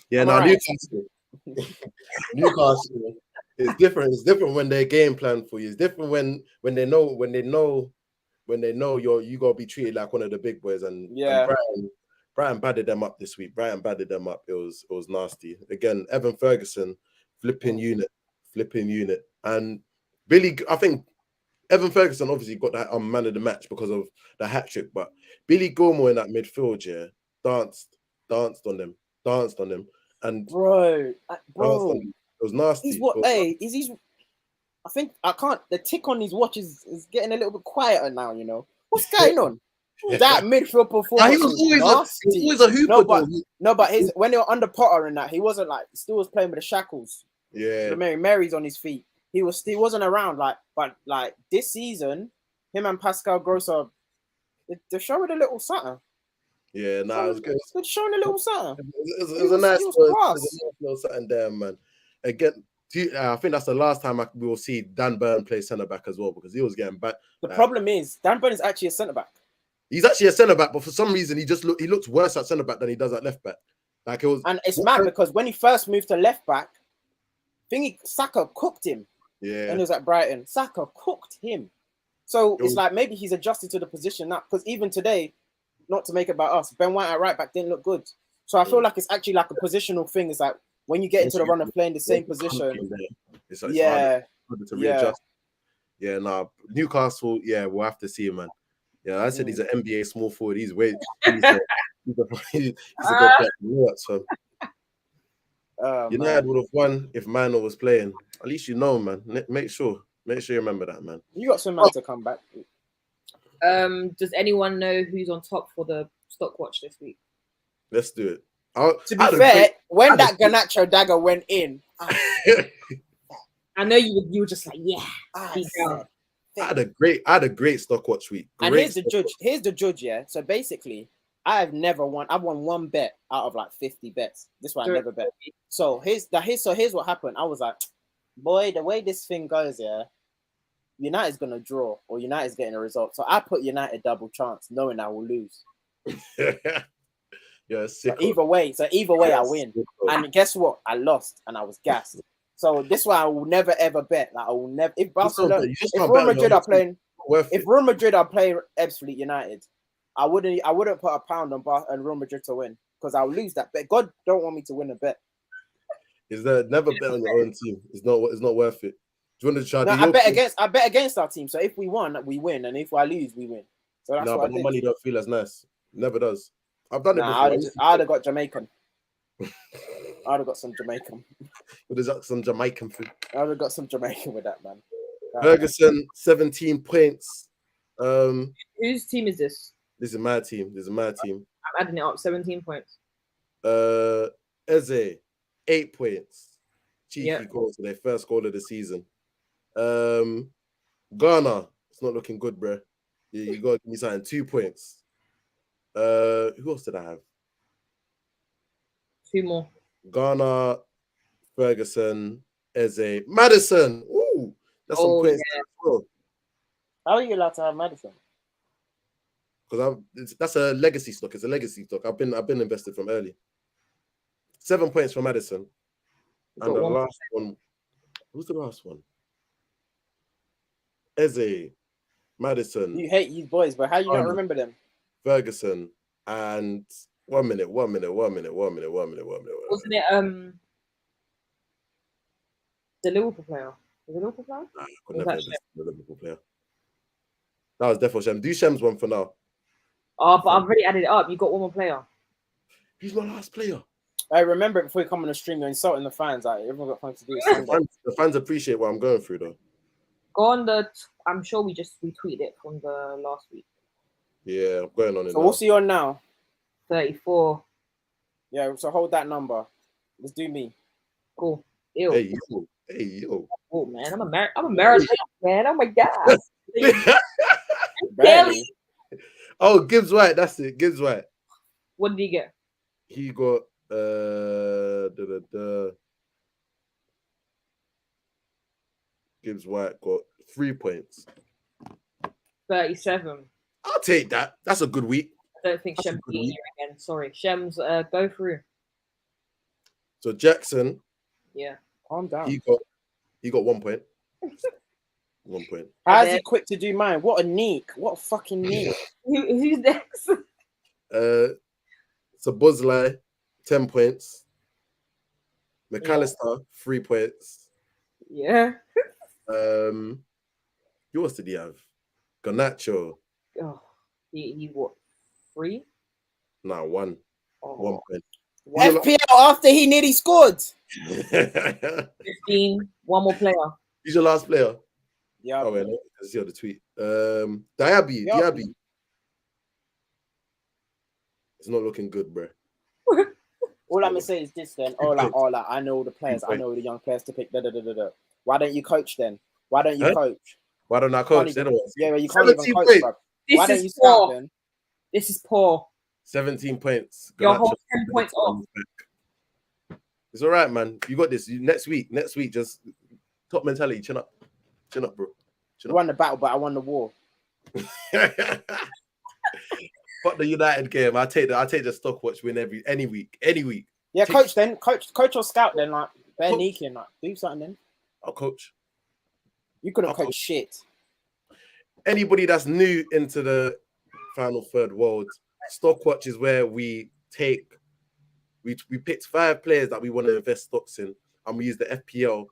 Yeah, now Newcastle. It's different. It's different when they game plan for you. It's different when they know you gotta be treated like one of the big boys. And Brighton battered them up this week. It was nasty. Again, Evan Ferguson, flipping unit. And Billy, I think Evan Ferguson obviously got that man of the match because of the hat trick, but Billy Gilmore in that midfield, danced on them. And bro, it was nasty. He's what? Hey, he's. I think I can't. The tick on his watch is getting a little bit quieter now. You know what's going on? That midfield performance. He was always a hooper. But when they were under Potter and that, he wasn't like. Still was playing with the shackles. Yeah, Mary's on his feet. He wasn't around but this season, him and Pascal Gross they're showing a little something. Yeah, it was good. They're showing a little something. It was a nice little something there, man. Again, I think that's the last time we will see Dan Burn play centre back as well, because he was getting back. The problem is Dan Burn is actually a centre back. He's actually a centre back, but for some reason he looks worse at centre back than he does at left back. And it's mad because when he first moved to left back, Saka cooked him. Yeah. And he was at Brighton. Saka cooked him. So it's like maybe he's adjusted to the position now. Because even today, not to make it about us, Ben White at right back didn't look good. So I feel like it's actually like a positional thing. It's like when you get into the run of playing the same position. It's harder to readjust. Yeah, Newcastle, we'll have to see him, man. Yeah, I said he's an NBA small forward. He's a good player. United would have won if Mano was playing. At least you know, man. Make sure you remember that, man. You got some man to come back. Does anyone know who's on top for the stock watch this week? Let's do it. To be fair, when that Garnacho dagger went in, I know you were just like, I had a great stock watch week. And here's the judge. Yeah. So basically, I've never won. I've won one bet out of like 50 bets. This one I never bet. So here's what happened. I was like, boy, the way this thing goes, United's gonna draw or United's getting a result. So I put United double chance, knowing I will lose. So either way, I win. And guess what? I lost and I was gassed. So this one I will never ever bet. Like I will never. If Barcelona, if Real Madrid are playing, Ebbsfleet United, I wouldn't put £1 on Real Madrid to win because I'll lose that bet. God don't want me to win a bet. Is there never bet on your own team? It's not worth it. Do you want to try? No, I bet against our team. So if we won, we win, and if I lose, we win. So that's what I did. Money don't feel as nice. Never does. I've done it before. I'd have got Jamaican. I'd have got some Jamaican. What is that? Some Jamaican food. I'd have got some Jamaican with that, man. Ferguson, 17 points. Whose team is this? This is my team. I'm adding it up. 17 points. Eze, 8 points. Cheeky goal to their first goal of the season. Ghana, it's not looking good, bro. You got to give me something. 2 points. Who else did I have? 2 more. Ghana, Ferguson, Eze, Madison. Ooh, that's some points. Yeah. Well. How are you allowed to have Madison? Because that's a legacy stock. It's a legacy stock. I've been invested from early. 7 points for Madison. And the last one. Who's the last one? Eze, Madison. You hate these boys, but how you don't remember them? Ferguson and 1 minute. Wasn't it the Liverpool player? Was it Liverpool player? Nah, I could never have the Liverpool player. That was definitely Shem. Do Shem's one for now. Oh, but I've already added it up. You got one more player. Who's my last player? I remember it before you come on the stream. You're insulting the fans. Like everyone got fun to do. The fans appreciate what I'm going through, though. Go on I'm sure we tweeted it from the last week. Yeah, I'm going on it. So what's he on now? 34. Yeah, so hold that number. Let's do me. Cool. Ew. Hey yo. Oh man, I'm a marathon man. Oh my god. Barely. Oh, Gibbs White. That's it. Gibbs White. What did he get? He got Gibbs White got 3 points. 37. I'll take that. That's a good week. I don't think Shem's beating you again. Sorry. Shem's go through. So Jackson. Yeah. Calm down. He got 1 point. 1 point. How's he quick to do mine? What a neek. What a fucking neek. Who's next? So Buzlai, 10 points. McAllister, 3 points. Yeah. Who else did he have? Garnacho. Oh, he what? 3? Nah, 1. Oh. 1 point. FPL after he nearly scored. 15. One more player. He's your last player. Yeah. Oh wait, let's see on the tweet. Diaby. It's not looking good, bro. All I'm gonna say is this then. I know all the players. I know the young players to pick. Why don't you coach then? Why don't you coach? Why don't I coach? Yeah, you can't even coach, bro. Why don't you start then? This is poor. 17 points. Your whole 10 points off. It's all right, man. You got this. Next week, just top mentality. Chin up, bro. You won the battle, but I won the war. Fuck the United game. I take the Stockwatch win any week. Yeah, coach then. Coach or scout then. Like bare neaking. Like do something then. I'll coach. You couldn't coach shit. Anybody that's new into the final third world, Stockwatch is where we picked 5 players that we want to invest stocks in, and we use the FPL.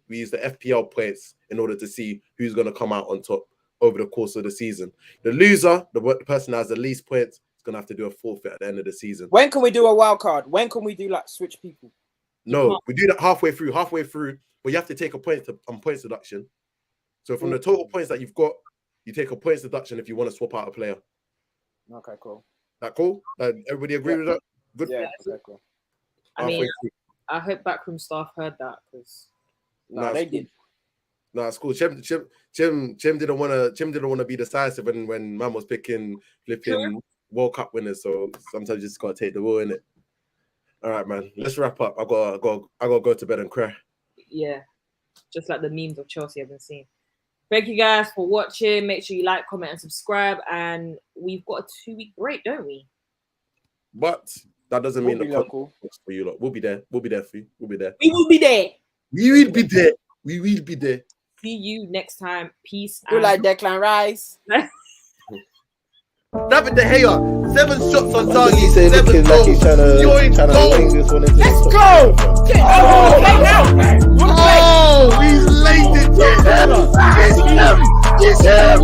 We use the FPL points in order to see who's going to come out on top over the course of the season. The loser, the person that has the least points, is going to have to do a forfeit at the end of the season. When can we do a wild card? When can we do like switch people? No, we do that halfway through, but you have to take a points deduction. So from the total points that you've got, you take a points deduction if you want to swap out a player. Okay, cool. That cool? Everybody agree with that? Good. Yeah, okay, cool. I mean, I hope backroom staff heard that because they did. Nah, it's cool. Chem didn't want to be decisive when man was picking flipping World Cup winners. So sometimes you just gotta take the wheel in it. All right, man. Let's wrap up. I gotta go to bed and cry. Yeah, just like the memes of Chelsea I've been seeing. Thank you guys for watching. Make sure you like, comment, and subscribe. And we've got a 2-week break, don't we? But that doesn't mean the local for you lot. We'll be there. We'll be there for you. We'll be there. We will be there. We will be there. We will be there. See you next time. Peace. Do like Declan Rice. David De Gea, 7 shots on target. He said the kid like he's trying to bring this one into Let's go! Oh, he's laid it. Yes, him.